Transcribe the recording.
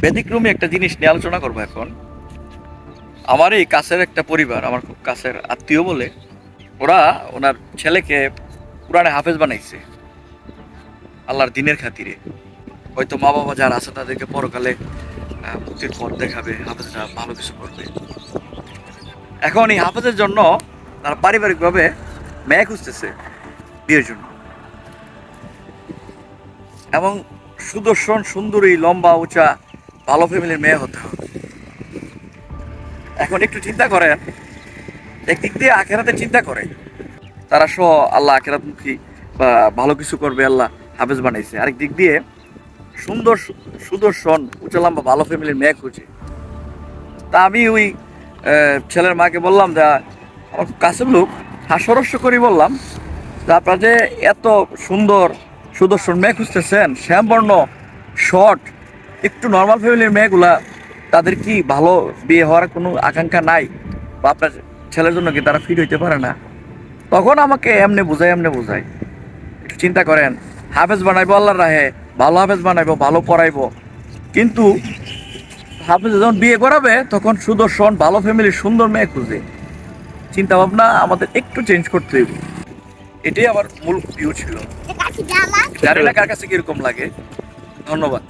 ব্যতিক্রমী একটা জিনিস নিয়ে আলোচনা করবো এখন। আমার এই কাছের একটা পরিবার, আমার খুব কাছের আত্মীয় বলে, ওরা ওনার ছেলেকে কোরআনে হাফেজ বানাইছে আল্লাহর দিনের খাতিরে। হয়তো মা বাবা যারা আছে তাদেরকে পরকালে মুক্তির পথ দেখাবে, হাফেজরা ভালো কিছু করবে। এখন এই হাফেজের জন্য তারা পারিবারিকভাবে মেয়ে খুঁজতেছে বিয়ের জন্য, এবং সুদর্শন সুন্দরী লম্বা উঁচা ভালো ফ্যামিলির মেয়ে হতে হবে। এখন একটু চিন্তা করেন, একদিক দিয়ে আখেরাতে চিন্তা করে তারা সহ আল্লাহ আখেরাতমুখী বা ভালো কিছু করবে আল্লাহ হাফেজ বানাইছে, আরেক দিক দিয়ে সুন্দর সুদর্শন উঁচা লম্বা ভালো ফ্যামিলির মেয়ে খুঁজে। তা আমি ওই ছেলের মাকে বললাম যে আমার খুব কাছের লোক, হাস্যরস্য করি বললাম যে আপনারা যে এত সুন্দর সুদর্শন মেয়ে খুঁজতেছেন, শ্যামবর্ণ শর্ট একটু নর্মাল ফ্যামিলির মেয়েগুলা, তাদের কি ভালো বিয়ে হওয়ার কোনো আকাঙ্ক্ষা নাই, বা আপনার ছেলের জন্য কি তারা ফিট হইতে পারে না? তখন আমাকে এমনি বোঝায় একটু চিন্তা করেন, হাফেজ বানাইবো আল্লাহর রাহে, ভালো হাফেজ বানাইবো, ভালো পড়াইবো, কিন্তু হাফেজ যখন বিয়ে করাবে তখন সুদর্শন ভালো ফ্যামিলির সুন্দর মেয়ে খুঁজে। চিন্তা ভাবনা আমাদের একটু চেঞ্জ করতে হবে। এটাই আমার মূল ভিউ ছিল। জানি না কার কাছে কিরকম লাগে। ধন্যবাদ।